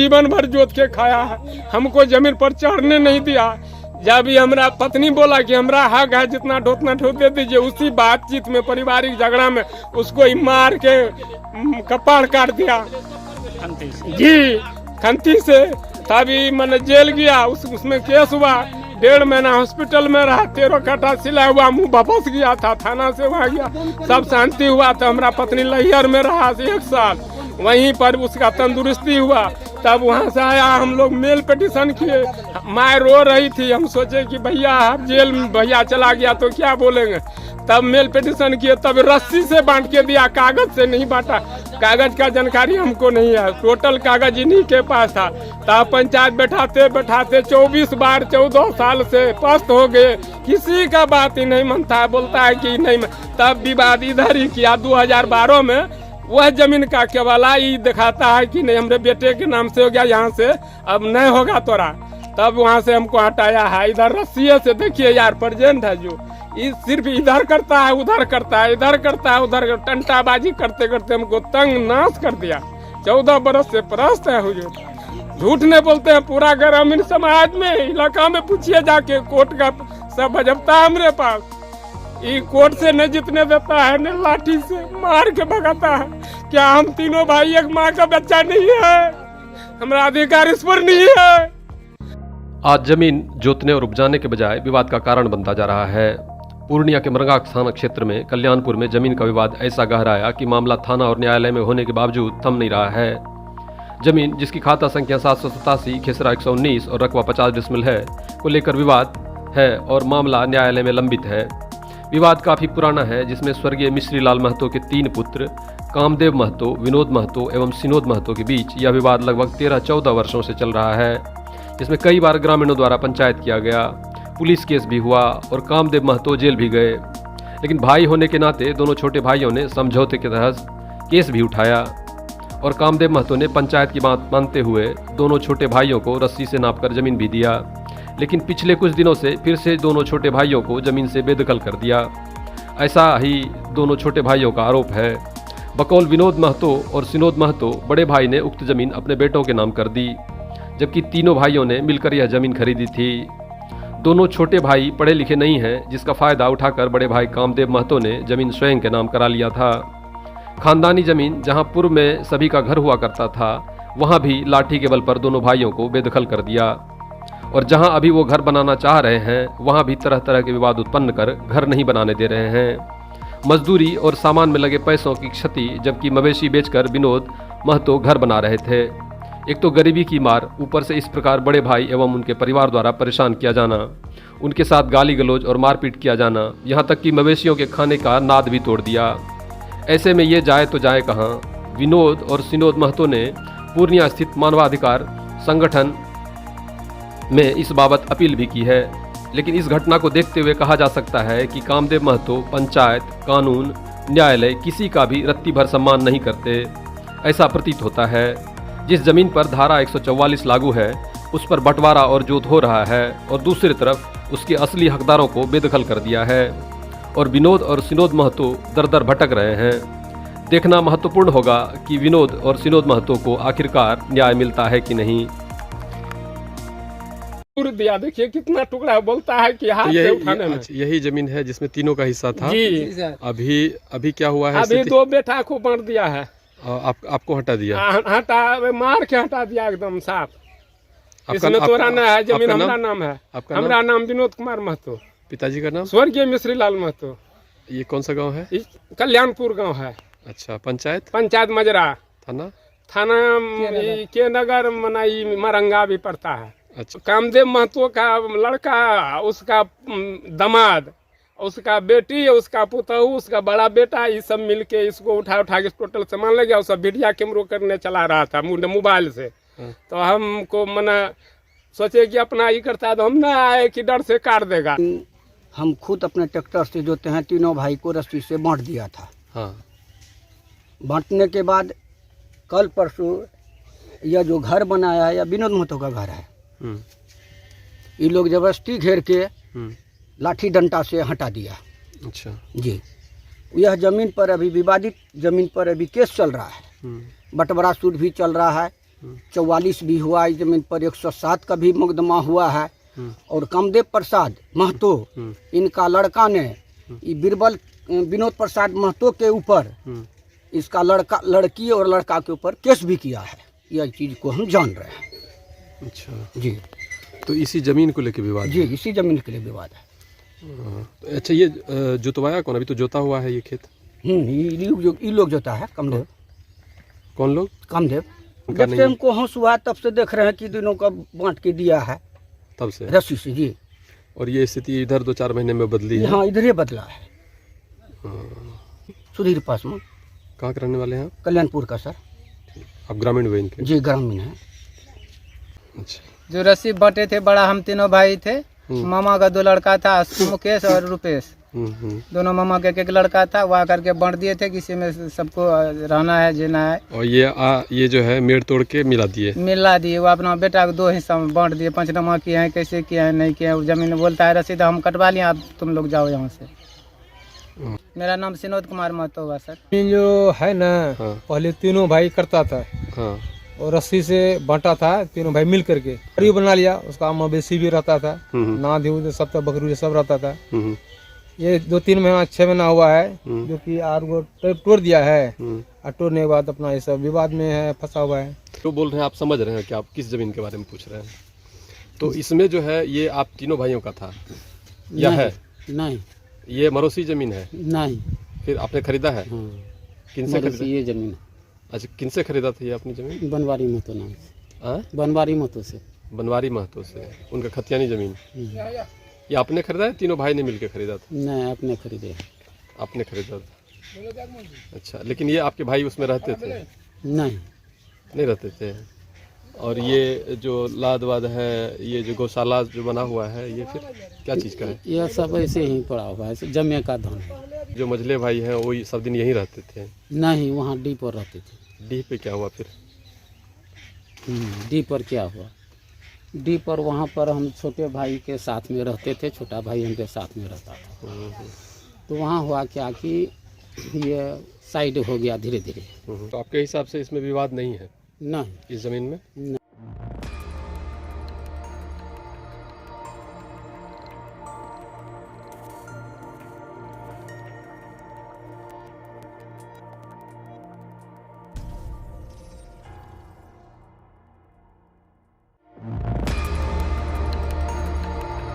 जीवन भर जोत के खाया है, हमको जमीन पर चढ़ने नहीं दिया। जब भी हमारा पत्नी बोला कि हमारा हक है, जितना ढोतना ढो दे दीजिए, उसी बातचीत में पारिवारिक झगड़ा में उसको ही मार के कपाड़ काट दिया जी, खंती से। तभी मैंने जेल गया, उसमें केस हुआ, 1.5 महीना हॉस्पिटल में रहा, 13 कट्ठा सिला हुआ, मुंह वापस गया था, थाना से वहाँ गया, सब शांति हुआ। तो हमारा पत्नी लहियर में रहा 1 साल, वहीं पर उसका तंदुरुस्ती हुआ। तब वहाँ से आया, हम लोग मेल पिटीशन किए, माँ रो रही थी, हम सोचे कि भैया जेल में भैया चला गया तो क्या बोलेंगे। तब मेल पिटीशन किए, तब रस्सी से बांट के दिया, कागज से नहीं बांटा। कागज का जानकारी हमको नहीं है, टोटल कागज इन्हीं के पास था। तब पंचायत बैठाते बैठाते 24 बार 14 साल से पस्त हो गए, किसी का बात ही नहीं मानता है, बोलता है कि नहीं। तब विवाद इधर ही किया 2012 में, वह जमीन का केवला ही दिखाता है कि नहीं हमारे बेटे के नाम से हो गया, यहाँ से अब नहीं होगा तोरा। तब वहाँ से हमको हटाया है। इधर रस्सी से देखिए यार प्रेजेंट है, जो सिर्फ इधर करता है, उधर करता है, इधर करता है, उधर टंटाबाजी करते करते हमको तंग नाश कर दिया। 14 बरस से परस्त है हुजूर, झूठ नहीं बोलते हैं। पूरा ग्रामीण समाज में इलाका में पूछिए जाके, कोर्ट का सब बजबता है हमारे पास। ये कोर्ट से न जितने देता है, न लाठी से मार के भगाता है। क्या हम तीनों भाई एक माँ का बच्चा नहीं है? हमारा अधिकार इस पर नहीं है। आज जमीन जोतने और उपजाने के बजाय विवाद का कारण बनता जा रहा है। पूर्णिया के मरंगा थाना क्षेत्र में कल्याणपुर में जमीन का विवाद ऐसा गहराया कि मामला थाना और न्यायालय में होने के बावजूद थम नहीं रहा है। जमीन जिसकी खाता संख्या 787, खेसरा 119 और रकबा 50 डिसमिल है को लेकर विवाद है और मामला न्यायालय में लंबित है। विवाद काफ़ी पुराना है, जिसमें स्वर्गीय मिश्री लाल महतो के 3 पुत्र कामदेव महतो, विनोद महतो एवं सिनोद महतो के बीच यह विवाद लगभग 13-14 वर्षों से चल रहा है, जिसमें कई बार ग्रामीणों द्वारा पंचायत किया गया, पुलिस केस भी हुआ और कामदेव महतो जेल भी गए। लेकिन भाई होने के नाते दोनों छोटे भाइयों ने समझौते के तहत केस भी उठाया और कामदेव महतो ने पंचायत की बात मानते हुए दोनों छोटे भाइयों को रस्सी से नापकर जमीन भी दिया। लेकिन पिछले कुछ दिनों से फिर से दोनों छोटे भाइयों को जमीन से बेदखल कर दिया, ऐसा ही दोनों छोटे भाइयों का आरोप है। बकौल विनोद महतो और सिनोद महतो बड़े भाई ने उक्त जमीन अपने बेटों के नाम कर दी, जबकि तीनों भाइयों ने मिलकर यह जमीन खरीदी थी। दोनों छोटे भाई पढ़े लिखे नहीं हैं, जिसका फ़ायदा उठाकर बड़े भाई कामदेव महतो ने जमीन स्वयं के नाम करा लिया था। खानदानी जमीन जहां पूर्व में सभी का घर हुआ करता था, वहां भी लाठी के बल पर दोनों भाइयों को बेदखल कर दिया और जहां अभी वो घर बनाना चाह रहे हैं, वहां भी तरह तरह के विवाद उत्पन्न कर घर नहीं बनाने दे रहे हैं। मजदूरी और सामान में लगे पैसों की क्षति, जबकि मवेशी बेचकर विनोद महतो घर बना रहे थे। एक तो गरीबी की मार, ऊपर से इस प्रकार बड़े भाई एवं उनके परिवार द्वारा परेशान किया जाना, उनके साथ गाली गलौज और मारपीट किया जाना, यहाँ तक कि मवेशियों के खाने का नाद भी तोड़ दिया। ऐसे में ये जाए तो जाए कहाँ। विनोद और सिनोद महतो ने पूर्णिया स्थित मानवाधिकार संगठन में इस बाबत अपील भी की है। लेकिन इस घटना को देखते हुए कहा जा सकता है कि कामदेव महतो पंचायत, कानून, न्यायालय किसी का भी रत्ती भर सम्मान नहीं करते, ऐसा प्रतीत होता है। जिस जमीन पर धारा 144 लागू है, उस पर बंटवारा और जोत हो रहा है और दूसरी तरफ उसके असली हकदारों को बेदखल कर दिया है और विनोद और सिनोद महतो दर दर भटक रहे हैं। देखना महत्वपूर्ण होगा कि विनोद और सिनोद महतो को आखिरकार न्याय मिलता है कि नहीं। दिया देखिए कितना टुकड़ा बोलता है कि हाथ से उठाने में। यही जमीन है जिसमें तीनों का हिस्सा था जी। अभी क्या हुआ है? अभी 2 बेटा को बांट दिया है। आपको हटा दिया? हटा, मार के हटा दिया एकदम साफ। इसमें तोरा न है जमीन, हमारा नाम है। हमारा नाम विनोद कुमार महतो। पिताजी का नाम स्वर्गीय मिश्री लाल महतो। ये कौन सा गांव है? कल्याणपुर गांव है। अच्छा, पंचायत मजरा। थाना के नगर मनाई मरंगा भी पड़ता है। अच्छा। कामदेव महतो का लड़का, उसका दामाद, उसका बेटी, उसका पुतहू, उसका बड़ा बेटा, ये सब मिलके इसको उठा के टोटल सामान ले गया। वो सब वीडियो कैमरों करने चला रहा था मोबाइल से। तो हमको मना सोचे कि अपना ये करता है तो हम ना आए कि डर से काट देगा। हम खुद अपने ट्रैक्टर से जोते हैं, तीनों भाई को रस्सी से बांट दिया था। हाँ। बांटने के बाद कल परसों यह जो घर बनाया है, यह विनोद महतो का घर है। ये लोग जबरदस्ती घेर के लाठी डंडा से हटा दिया। अच्छा जी। यह जमीन पर अभी विवादित जमीन पर अभी केस चल रहा है, बंटवारा सूद भी चल रहा है। 44 भी हुआ इस जमीन पर, 107 का भी मुकदमा हुआ है। और कामदेव प्रसाद महतो इनका लड़का ने बीरबल विनोद प्रसाद महतो के ऊपर इसका लड़की और लड़का के ऊपर केस भी किया है। यह चीज को हम जान रहे हैं। अच्छा जी, तो इसी जमीन को लेके विवाद जी इसी जमीन के लिए विवाद है। है। अच्छा ये जुतवाया कौन? अभी तो जोता हुआ है ये खेत। ये लोग जोता है कामदेव। कौन लोग? कामदेव। उनका जब से नहीं है। हमको होश हुआ तब से देख रहे हैं कि दिनों का बांट के दिया है तब से। रस्सी से। जी और ये स्थिति इधर 2-4 महीने में बदली है। हाँ, इधर ही बदला है। सुधीर पासवान, कहाँ के रहने वाले हैं आप? कल्याणपुर का सर। आप ग्रामीण हुए इनके? जी ग्रामीण है। अच्छा, जो रस्सी बांटे थे बड़ा, हम तीनों भाई थे। मामा का 2 लड़का था, मुकेश और रुपेश। दोनों मामा के एक लड़का था, वो आकर के बांट दिए थे किसी में सबको रहना है जीना है। और ये जो है मेड़ तोड़ के मिला दिए। मिला दिए, वो अपना बेटा को 2 हिस्सा में बांट दिए। पंचनामा किए हैं, कैसे किए हैं नहीं किए हैं। वो जमीन बोलता है रसीद हम कटवा लिए, अब तुम लोग जाओ यहाँ से। मेरा नाम विनोद कुमार महतो हुआ सर। जो है ना, हाँ। पहले तीनों भाई करता था हाँ। और रस्सी से बांटा था, तीनों भाई मिल करके बकरी बना लिया। उसका मवेशी भी रहता था, नाद सब तक बकरी सब रहता था। ये 2-3 महीना 6 महीना हुआ है जो कि आर वो तोड़ दिया है। और तोड़ने के बाद अपना ये सब विवाद में है, फंसा हुआ है। तो बोल रहे हैं, आप समझ रहे हैं कि आप किस जमीन के बारे में पूछ रहे हैं? तो इसमें जो है ये आप तीनों भाइयों का था या है? नहीं, ये मरोसी जमीन है? नहीं, फिर आपने खरीदा है? किनसे खरीदा? ये जमीन अच्छा, किनसे खरीदा था ये अपनी जमीन? बनवारी महतो नाम से। हाँ? बनवारी महतो से। बनवारी महतो से, उनका खतियानी जमीन। ये आपने खरीदा है? तीनों भाई ने मिलकर खरीदा था? नहीं, अपने खरीदे। आपने खरीदा था। अच्छा, लेकिन ये आपके भाई उसमें रहते थे? नहीं, नहीं रहते थे। और ये जो लाद वाद है, ये जो गौशाला जो बना हुआ है, ये फिर क्या चीज़ का है? यह सब ऐसे ही पड़ा हुआ है, जमे का धन है। जो मझले भाई हैं वो सब दिन यहीं रहते थे? नहीं, वहाँ डी पर रहते थे। डी पे क्या हुआ फिर? डी पर क्या हुआ? डी पर वहाँ पर हम छोटे भाई के साथ में रहते थे, छोटा भाई हमके साथ में रहता था। तो वहाँ हुआ क्या कि ये साइड हो गया धीरे धीरे। तो आपके हिसाब से इसमें विवाद नहीं है नहीं, इस जमीन में? नहीं।